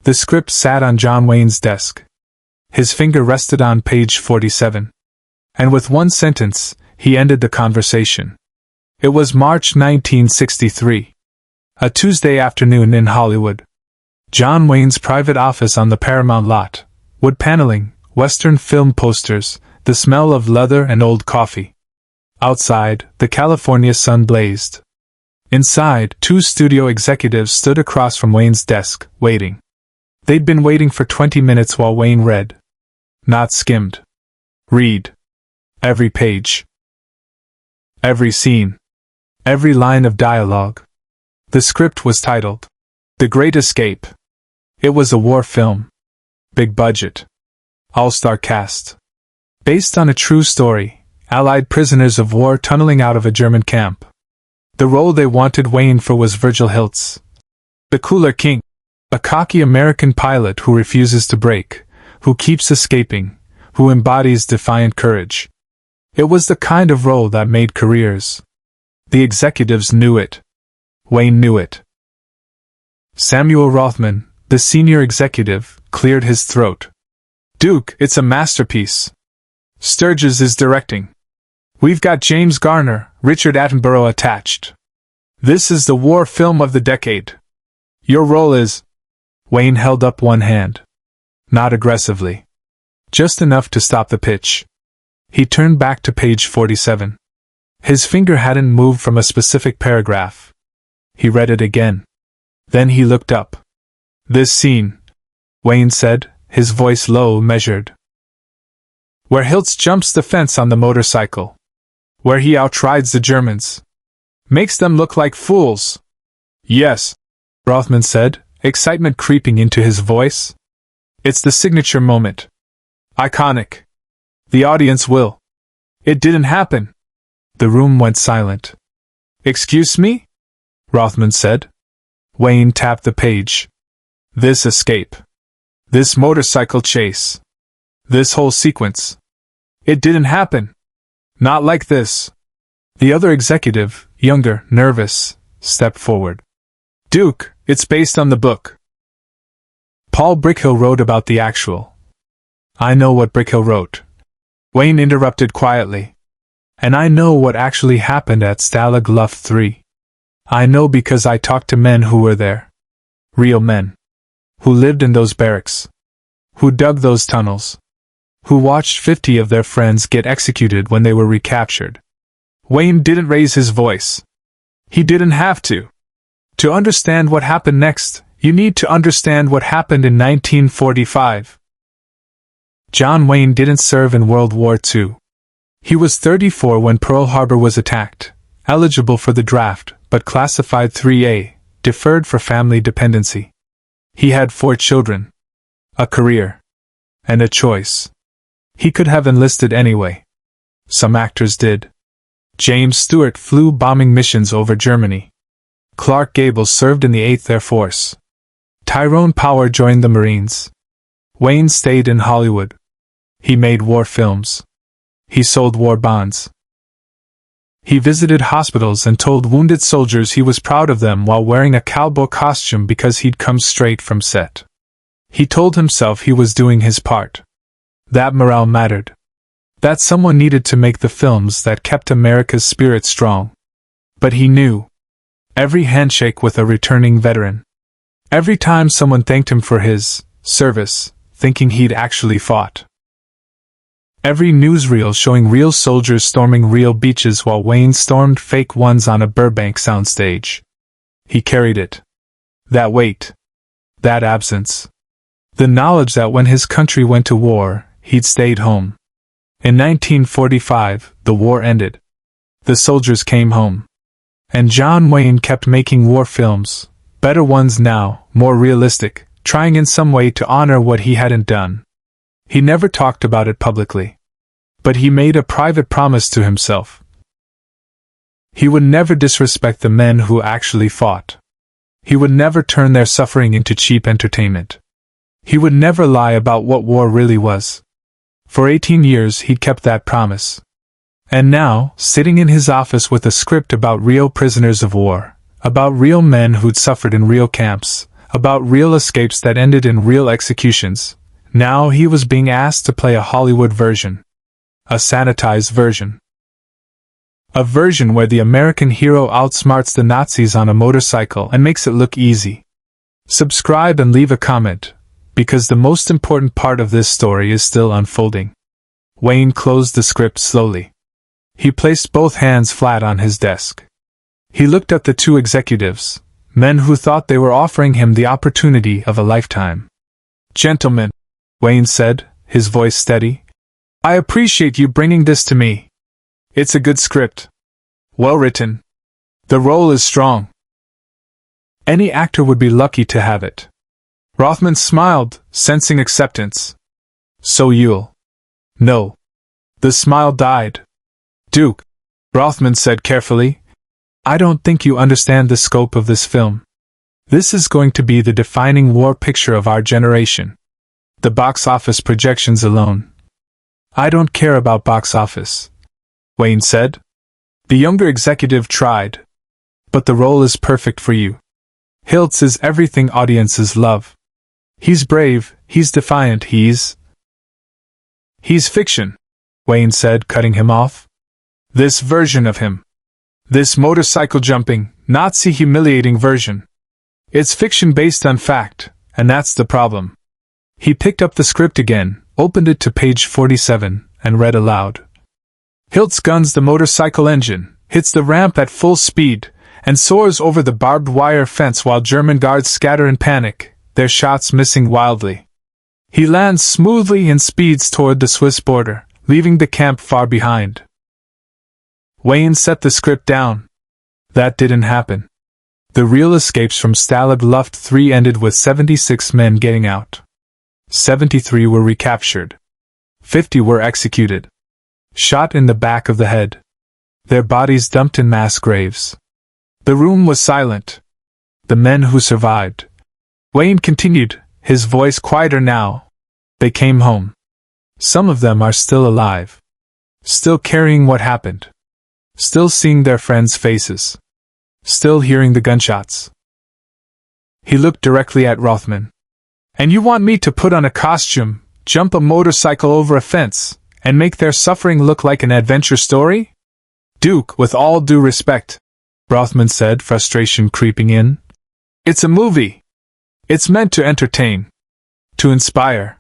The script sat on John Wayne's desk. His finger rested on page 47. And with one sentence, he ended the conversation. It was March 1963. A Tuesday afternoon in Hollywood. John Wayne's private office on the Paramount lot. Wood paneling, Western film posters, the smell of leather and old coffee. Outside, the California sun blazed. Inside, two studio executives stood across from Wayne's desk, waiting. They'd been waiting for 20 minutes while Wayne read. Not skimmed. Read. Every page. Every scene. Every line of dialogue. The script was titled The Great Escape. It was a war film. Big budget. All-star cast. Based on a true story, Allied prisoners of war tunneling out of a German camp. The role they wanted Wayne for was Virgil Hilts. The Cooler King. A cocky American pilot who refuses to break, who keeps escaping, who embodies defiant courage. It was the kind of role that made careers. The executives knew it. Wayne knew it. Samuel Rothman, the senior executive, cleared his throat. Duke, it's a masterpiece. Sturges is directing. We've got James Garner, Richard Attenborough attached. This is the war film of the decade. Your role is... Wayne held up one hand. Not aggressively. Just enough to stop the pitch. He turned back to page 47. His finger hadn't moved from a specific paragraph. He read it again. Then he looked up. This scene, Wayne said, his voice low, measured. Where Hilts jumps the fence on the motorcycle. Where he outrides the Germans. Makes them look like fools. Yes, Rothman said, excitement creeping into his voice. It's the signature moment. Iconic. The audience will. It didn't happen. The room went silent. Excuse me? Rothman said. Wayne tapped the page. This escape. This motorcycle chase. This whole sequence. It didn't happen. Not like this. The other executive, younger, nervous, stepped forward. Duke, it's based on the book. Paul Brickhill wrote about the actual. I know what Brickhill wrote. Wayne interrupted quietly. And I know what actually happened at Stalag Luft III. I know because I talked to men who were there. Real men. Who lived in those barracks. Who dug those tunnels. Who watched 50 of their friends get executed when they were recaptured. Wayne didn't raise his voice. He didn't have to. To understand what happened next, you need to understand what happened in 1945. John Wayne didn't serve in World War II. He was 34 when Pearl Harbor was attacked, eligible for the draft, but classified 3A, deferred for family dependency. He had 4 children, a career, and a choice. He could have enlisted anyway. Some actors did. James Stewart flew bombing missions over Germany. Clark Gable served in the 8th Air Force. Tyrone Power joined the Marines. Wayne stayed in Hollywood. He made war films. He sold war bonds. He visited hospitals and told wounded soldiers he was proud of them while wearing a cowboy costume because he'd come straight from set. He told himself he was doing his part. That morale mattered. That someone needed to make the films that kept America's spirit strong. But he knew. Every handshake with a returning veteran. Every time someone thanked him for his service, thinking he'd actually fought. Every newsreel showing real soldiers storming real beaches while Wayne stormed fake ones on a Burbank soundstage. He carried it. That weight. That absence. The knowledge that when his country went to war, he'd stayed home. In 1945, the war ended. The soldiers came home. And John Wayne kept making war films, better ones now, more realistic, trying in some way to honor what he hadn't done. He never talked about it publicly. But he made a private promise to himself. He would never disrespect the men who actually fought. He would never turn their suffering into cheap entertainment. He would never lie about what war really was. For 18 years he'd kept that promise. And now, sitting in his office with a script about real prisoners of war, about real men who'd suffered in real camps, about real escapes that ended in real executions. Now he was being asked to play a Hollywood version. A sanitized version. A version where the American hero outsmarts the Nazis on a motorcycle and makes it look easy. Subscribe and leave a comment, because the most important part of this story is still unfolding. Wayne closed the script slowly. He placed both hands flat on his desk. He looked at the two executives, men who thought they were offering him the opportunity of a lifetime. "Gentlemen," Wayne said, his voice steady, "I appreciate you bringing this to me. It's a good script. Well written. The role is strong. Any actor would be lucky to have it." Rothman smiled, sensing acceptance. "So you'll..." "No." The smile died. "Duke," Rothman said carefully, "I don't think you understand the scope of this film. This is going to be the defining war picture of our generation. The box office projections alone." "I don't care about box office," Wayne said. The younger executive tried. "But the role is perfect for you. Hilts is everything audiences love. He's brave, he's defiant, he's fiction," Wayne said, cutting him off. "This version of him. This motorcycle jumping, Nazi humiliating version. It's fiction based on fact, and that's the problem." He picked up the script again, opened it to page 47, and read aloud. "Hilts guns the motorcycle engine, hits the ramp at full speed, and soars over the barbed wire fence while German guards scatter in panic, their shots missing wildly. He lands smoothly and speeds toward the Swiss border, leaving the camp far behind." Wayne set the script down. That didn't happen. The real escapes from Stalag Luft III ended with 76 men getting out. 73 were recaptured. 50 were executed. Shot in the back of the head. Their bodies dumped in mass graves. The room was silent. The men who survived, Wayne continued, his voice quieter now, they came home. Some of them are still alive. Still carrying what happened. Still seeing their friends' faces. Still hearing the gunshots. He looked directly at Rothman. "And you want me to put on a costume, jump a motorcycle over a fence, and make their suffering look like an adventure story?" "Duke, with all due respect," Rothman said, frustration creeping in. "It's a movie. It's meant to entertain. To inspire.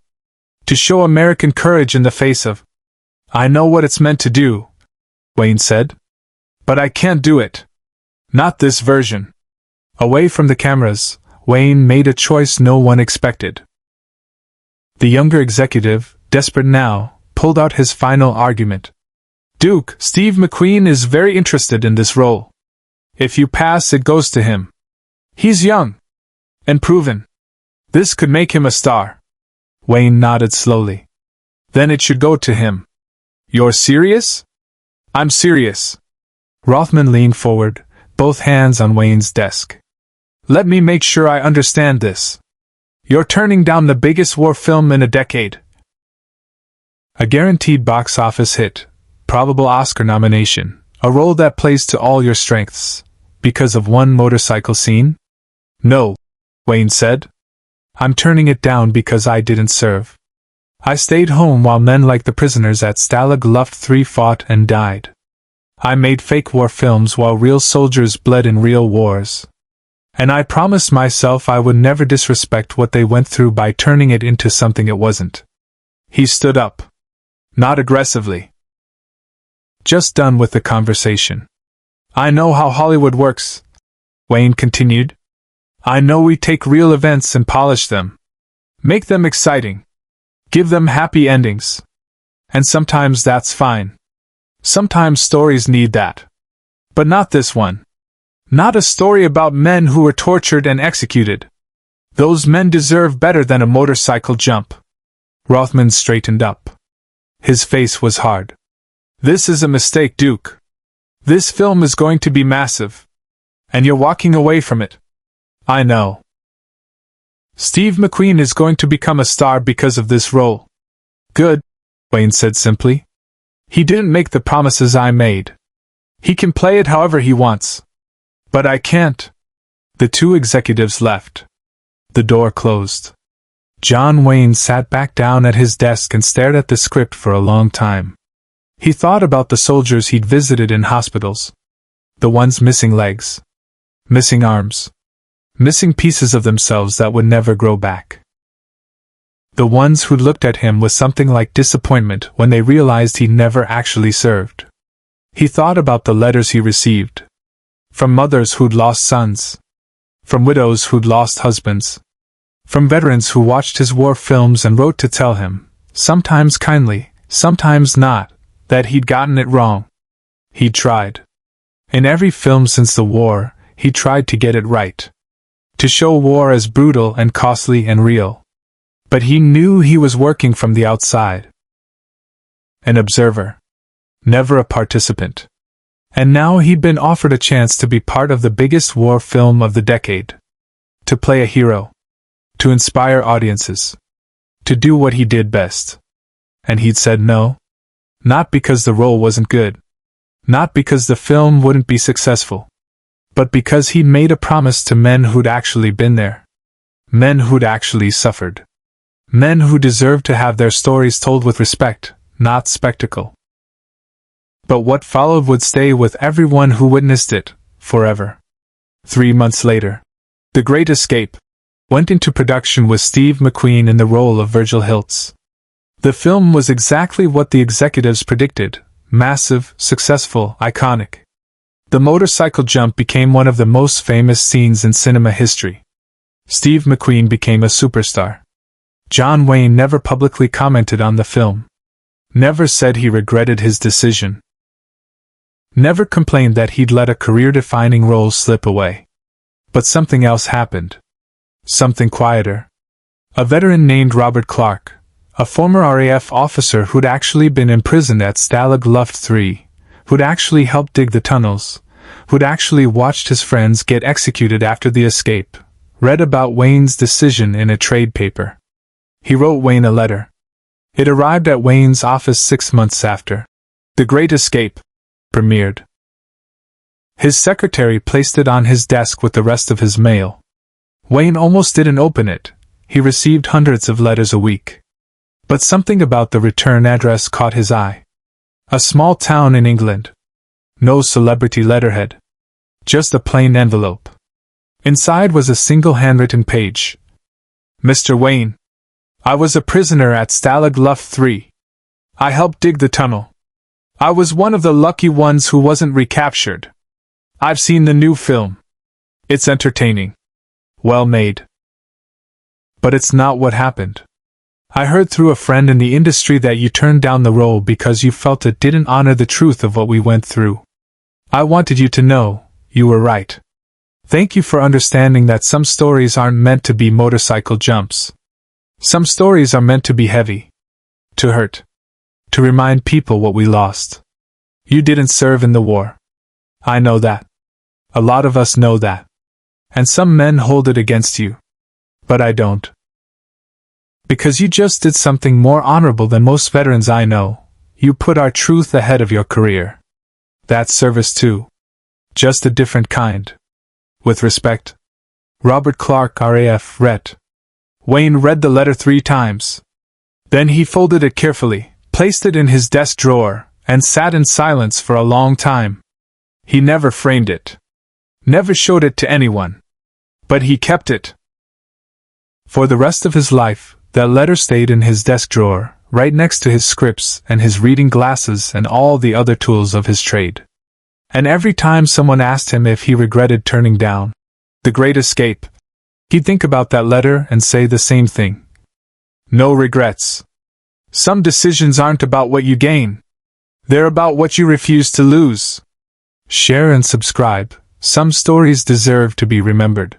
To show American courage in the face of..." "I know what it's meant to do," Wayne said. "But I can't do it. Not this version." Away from the cameras, Wayne made a choice no one expected. The younger executive, desperate now, pulled out his final argument. "Duke, Steve McQueen is very interested in this role. If you pass, it goes to him. He's young. And proven. This could make him a star." Wayne nodded slowly. "Then it should go to him." "You're serious?" "I'm serious." Rothman leaned forward, both hands on Wayne's desk. "Let me make sure I understand this. You're turning down the biggest war film in a decade. A guaranteed box office hit, probable Oscar nomination, a role that plays to all your strengths, because of one motorcycle scene?" "No," Wayne said. "I'm turning it down because I didn't serve. I stayed home while men like the prisoners at Stalag Luft III fought and died. I made fake war films while real soldiers bled in real wars. And I promised myself I would never disrespect what they went through by turning it into something it wasn't." He stood up. Not aggressively. Just done with the conversation. "I know how Hollywood works," Wayne continued. "I know we take real events and polish them. Make them exciting. Give them happy endings. And sometimes that's fine. Sometimes stories need that. But not this one. Not a story about men who were tortured and executed. Those men deserve better than a motorcycle jump." Rothman straightened up. His face was hard. "This is a mistake, Duke. This film is going to be massive. And you're walking away from it. I know. Steve McQueen is going to become a star because of this role." "Good," Wayne said simply. "He didn't make the promises I made. He can play it however he wants. But I can't." The two executives left. The door closed. John Wayne sat back down at his desk and stared at the script for a long time. He thought about the soldiers he'd visited in hospitals. The ones missing legs, missing arms, missing pieces of themselves that would never grow back. The ones who looked at him with something like disappointment when they realized he'd never actually served. He thought about the letters he received. From mothers who'd lost sons. From widows who'd lost husbands. From veterans who watched his war films and wrote to tell him, sometimes kindly, sometimes not, that he'd gotten it wrong. He'd tried. In every film since the war, he tried to get it right. To show war as brutal and costly and real. But he knew he was working from the outside. An observer. Never a participant. And now he'd been offered a chance to be part of the biggest war film of the decade. To play a hero. To inspire audiences. To do what he did best. And he'd said no. Not because the role wasn't good. Not because the film wouldn't be successful. But because he'd made a promise to men who'd actually been there. Men who'd actually suffered. Men who deserved to have their stories told with respect, not spectacle. But what followed would stay with everyone who witnessed it, forever. 3 months later, The Great Escape went into production with Steve McQueen in the role of Virgil Hilts. The film was exactly what the executives predicted: massive, successful, iconic. The motorcycle jump became one of the most famous scenes in cinema history. Steve McQueen became a superstar. John Wayne never publicly commented on the film. Never said he regretted his decision. Never complained that he'd let a career-defining role slip away. But something else happened. Something quieter. A veteran named Robert Clark, a former RAF officer who'd actually been imprisoned at Stalag Luft III, who'd actually helped dig the tunnels, who'd actually watched his friends get executed after the escape, read about Wayne's decision in a trade paper. He wrote Wayne a letter. It arrived at Wayne's office 6 months after The Great Escape premiered. His secretary placed it on his desk with the rest of his mail. Wayne almost didn't open it. He received hundreds of letters a week. But something about the return address caught his eye. A small town in England. No celebrity letterhead. Just a plain envelope. Inside was a single handwritten page. Mr. Wayne, I was a prisoner at Stalag Luft III. I helped dig the tunnel. I was one of the lucky ones who wasn't recaptured. I've seen the new film. It's entertaining. Well made. But it's not what happened. I heard through a friend in the industry that you turned down the role because you felt it didn't honor the truth of what we went through. I wanted you to know, you were right. Thank you for understanding that some stories aren't meant to be motorcycle jumps. Some stories are meant to be heavy. To hurt. To remind people what we lost. You didn't serve in the war. I know that. A lot of us know that. And some men hold it against you. But I don't. Because you just did something more honorable than most veterans I know. You put our truth ahead of your career. That's service too. Just a different kind. With respect. Robert Clark, RAF, Ret. Wayne read the letter 3 times. Then he folded it carefully, placed it in his desk drawer, and sat in silence for a long time. He never framed it. Never showed it to anyone. But he kept it. For the rest of his life, that letter stayed in his desk drawer, right next to his scripts and his reading glasses and all the other tools of his trade. And every time someone asked him if he regretted turning down The Great Escape, he'd think about that letter and say the same thing. No regrets. Some decisions aren't about what you gain. They're about what you refuse to lose. Share and subscribe. Some stories deserve to be remembered.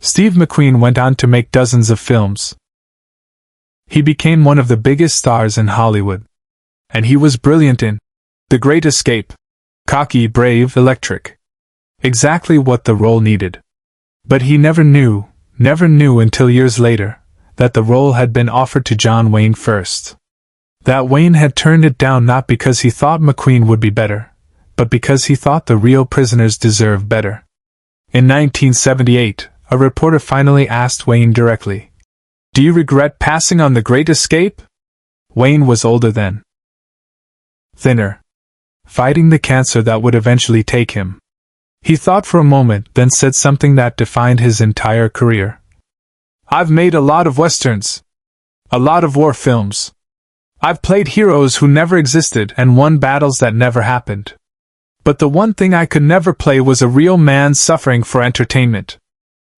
Steve McQueen went on to make dozens of films. He became one of the biggest stars in Hollywood. And he was brilliant in The Great Escape. Cocky, brave, electric. Exactly what the role needed. But he never knew until years later, that the role had been offered to John Wayne first. That Wayne had turned it down not because he thought McQueen would be better, but because he thought the real prisoners deserved better. In 1978, a reporter finally asked Wayne directly. Do you regret passing on the Great Escape? Wayne was older then. Thinner. Fighting the cancer that would eventually take him. He thought for a moment, then said something that defined his entire career. I've made a lot of westerns. A lot of war films. I've played heroes who never existed and won battles that never happened. But the one thing I could never play was a real man suffering for entertainment.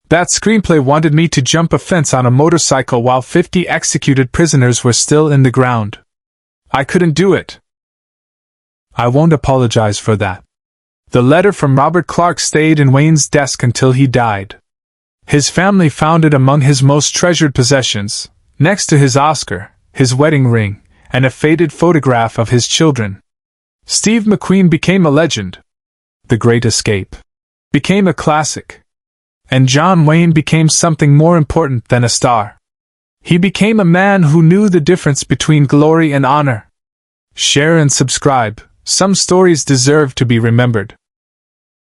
That screenplay wanted me to jump a fence on a motorcycle while 50 executed prisoners were still in the ground. I couldn't do it. I won't apologize for that. The letter from Robert Clark stayed in Wayne's desk until he died. His family found it among his most treasured possessions, next to his Oscar, his wedding ring, and a faded photograph of his children. Steve McQueen became a legend. The Great Escape became a classic. And John Wayne became something more important than a star. He became a man who knew the difference between glory and honor. Share and subscribe. Some stories deserve to be remembered.